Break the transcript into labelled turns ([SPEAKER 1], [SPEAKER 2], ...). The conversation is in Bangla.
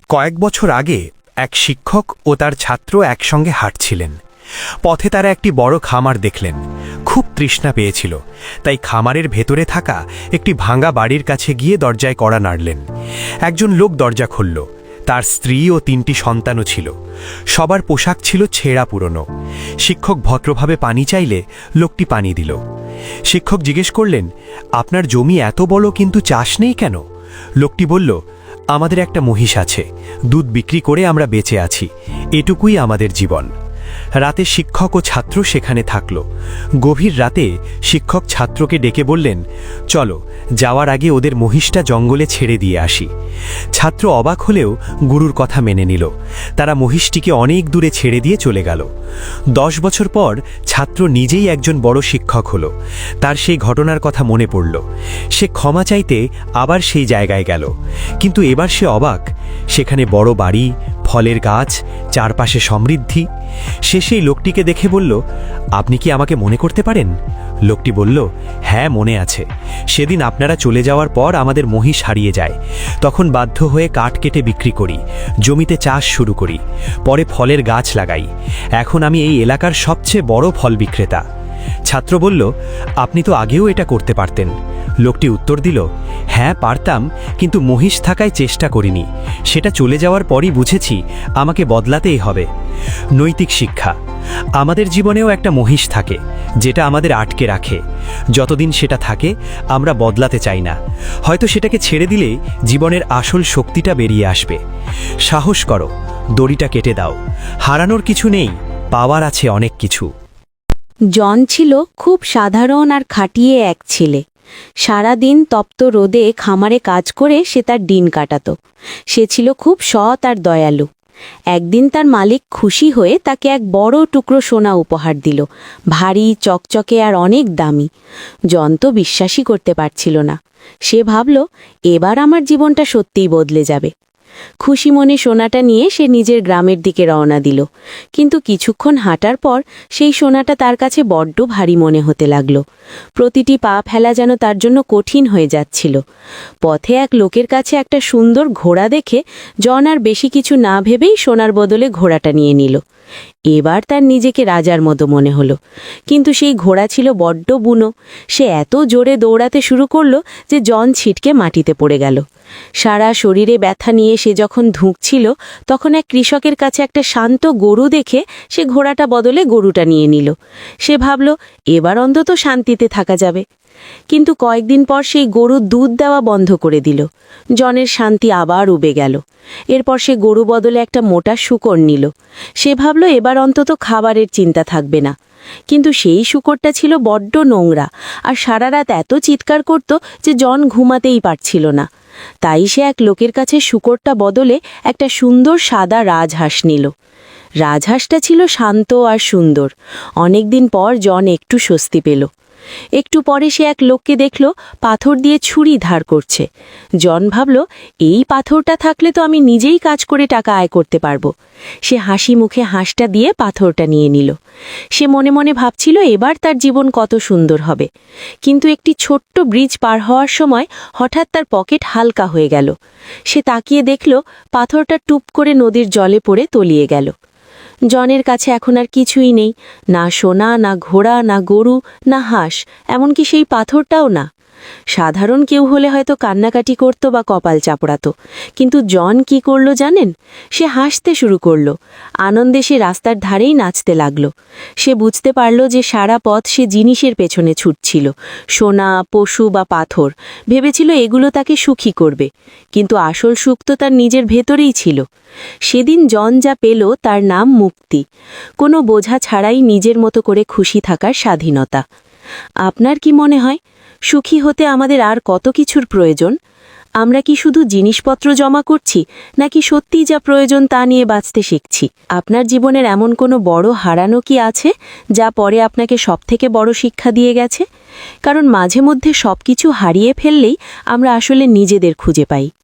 [SPEAKER 1] কয়েক বছর আগে এক শিক্ষক ও তার ছাত্র একসঙ্গে হাঁটছিলেন। পথে তারা একটি বড় খামার দেখলেন। খুব তৃষ্ণা পেয়েছিল, তাই খামারের ভেতরে থাকা একটি ভাঙা বাড়ির কাছে গিয়ে দরজায় কড়া নাড়লেন। একজন লোক দরজা খুলল। তার স্ত্রী ও 3টি সন্তানও ছিল। সবার পোশাক ছিল ছেঁড়া পুরনো। শিক্ষক ভদ্রভাবে পানি চাইলে লোকটি পানি দিল। শিক্ষক জিজ্ঞেস করলেন, আপনার জমি এত বড় কিন্তু চাষ নেই কেন? লোকটি বলল, আমাদের একটা মহিষ আছে, দুধ বিক্রি করে আমরা বেঁচে আছি, এটুকুই আমাদের জীবন। রাতে শিক্ষক ও ছাত্র সেখানে থাকল। গভীর রাতে শিক্ষক ছাত্রকে ডেকে বললেন, চলো যাওয়ার আগে ওদের মহিষটা জঙ্গলে ছেড়ে দিয়ে আসি। ছাত্র অবাক হলেও গুরুর কথা মেনে নিল। তারা মহিষটিকে অনেক দূরে ছেড়ে দিয়ে চলে গেল। 10 বছর পর ছাত্র নিজেই একজন বড় শিক্ষক হলো। তার সেই ঘটনার কথা মনে পড়ল। সে ক্ষমা চাইতে আবার সেই জায়গায় গেল। কিন্তু এবার সে অবাক, সেখানে বড় বাড়ি, ফলের গাছ, চারপাশে সমৃদ্ধি। সে সেই লোকটিকে দেখে বলল, আপনি কি আমাকে মনে করতে পারেন? লোকটি বলল, হ্যাঁ মনে আছে। সেদিন আপনারা চলে যাওয়ার পর আমাদের মহিষ হারিয়ে যায়। তখন বাধ্য হয়ে কাঠ কেটে বিক্রি করি, জমিতে চাষ শুরু করি, পরে ফলের গাছ লাগাই। এখন আমি এই এলাকার সবচেয়ে বড় ফল বিক্রেতা। ছাত্র বলল, আপনি তো আগেও এটা করতে পারতেন। লোকটি উত্তর দিল, হ্যাঁ পারতাম, কিন্তু মহিষ থাকায় চেষ্টা করিনি। সেটা চলে যাওয়ার পরই বুঝেছি আমাকে বদলাতেই হবে। নৈতিক শিক্ষা। আমাদের জীবনেও একটা মহিষ থাকে, যেটা আমাদের আটকে রাখে। যতদিন সেটা থাকে আমরা বদলাতে চাই না। হয়তো সেটাকে ছেড়ে দিলেই জীবনের আসল শক্তিটা বেরিয়ে আসবে। সাহস করো, দড়িটা কেটে দাও। হারানোর কিছু নেই, পাওয়ার আছে অনেক কিছু।
[SPEAKER 2] জন ছিল খুব সাধারণ আর খাটিয়ে এক ছেলে। সারাদিন তপ্ত রোদে খামারে কাজ করে সে তার দিন কাটাত। সে ছিল খুব সৎ আর দয়ালু। একদিন তার মালিক খুশি হয়ে তাকে এক বড় টুকরো সোনা উপহার দিল, ভারী, চকচকে আর অনেক দামি। জন তো বিশ্বাসই করতে পারছিল না। সে ভাবল, এবার আমার জীবনটা সত্যিই বদলে যাবে। খুশি মনে সোনাটা নিয়ে সে নিজের গ্রামের দিকে রওনা দিল। কিন্তু কিছুক্ষণ হাঁটার পর সেই সোনাটা তার কাছে বড্ড ভারী মনে হতে লাগল। প্রতিটি পা ফেলা যেন তার জন্য কঠিন হয়ে যাচ্ছিল। পথে এক লোকের কাছে একটা সুন্দর ঘোড়া দেখে জন আর বেশি কিছু না ভেবেই সোনার বদলে ঘোড়াটা নিয়ে নিল। এবার তার নিজেকে রাজার মতো মনে হলো। কিন্তু সেই ঘোড়া ছিল বড্ড বুনো। সে এত জোরে দৌড়াতে শুরু করলো যে জন ছিটকে মাটিতে পড়ে গেল। সারা শরীরে ব্যথা নিয়ে সে যখন ধুঁকছিল, তখন এক কৃষকের কাছে একটা শান্ত গরু দেখে সে ঘোড়াটা বদলে গরুটা নিয়ে নিল। সে ভাবল, এবার অন্তত শান্তিতে থাকা যাবে। কিন্তু কয়েকদিন পর সেই গরু দুধ দেওয়া বন্ধ করে দিল। জনের শান্তি আবার উবে গেল। এরপর সে গরু বদলে একটা মোটা শূকর নিল। সে ভাবল, এবার অন্তত খাবারের চিন্তা থাকবে না। কিন্তু সেই শূকরটা ছিল বড্ড নোংরা আর সারা রাত এত চিৎকার করত যে জন ঘুমাতেই পারছিল না। তাই সে এক লোকের কাছে শূকরটা বদলে একটা সুন্দর সাদা রাজহাঁস নিল। রাজহাঁসটা ছিল শান্ত আর সুন্দর। অনেকদিন পর জন একটু স্বস্তি পেল। একটু পরে সে এক লোককে দেখল পাথর দিয়ে ছুরি ধার করছে। জন ভাবল, এই পাথরটা থাকলে তো আমি নিজেই কাজ করে টাকা আয় করতে পারবো। সে হাসি মুখে হাঁসটা দিয়ে পাথরটা নিয়ে নিল। সে মনে মনে ভাবছিল এবার তার জীবন কত সুন্দর হবে। কিন্তু একটি ছোট্ট ব্রিজ পার হওয়ার সময় হঠাৎ তার পকেট হালকা হয়ে গেল। সে তাকিয়ে দেখল পাথরটা টুপ করে নদীর জলে পড়ে তলিয়ে গেল। জনের কাছে এখন আর কিছুই নেই, না সোনা, না ঘোড়া, না গরু, না হাঁস, এমনকি সেই পাথরটাও না। সাধারণ কেউ হলে হয়তো কান্নাকাটি করত বা কপাল চাপড়াত, কিন্তু জন কি করল জানেন? সে হাসতে শুরু করল। আনন্দে সে রাস্তার ধারেই নাচতে লাগল। সে বুঝতে পারল যে সারা পথ সে জিনিসের পেছনে ছুটছিল, সোনা, পশু বা পাথর। ভেবেছিল এগুলো তাকে সুখী করবে, কিন্তু আসল সুখ তো তার নিজের ভেতরেই ছিল। সেদিন জন যা পেল তার নাম মুক্তি। কোনো বোঝা ছাড়াই নিজের মতো করে খুশি থাকার স্বাধীনতা। আপনার কি মনে হয়, সুখী হতে আমাদের আর কত কিছুর প্রয়োজন? আমরা কি শুধু জিনিসপত্র জমা করছি, নাকি সত্যিই যা প্রয়োজন তা নিয়ে বাঁচতে শিখছি? আপনার জীবনের এমন কোনো বড় হারানো কি আছে, যা পরে আপনাকে সবথেকে বড় শিক্ষা দিয়ে গেছে? কারণ মাঝে মধ্যে সবকিছু হারিয়ে ফেললেই আমরা আসলে নিজেদের খুঁজে পাই।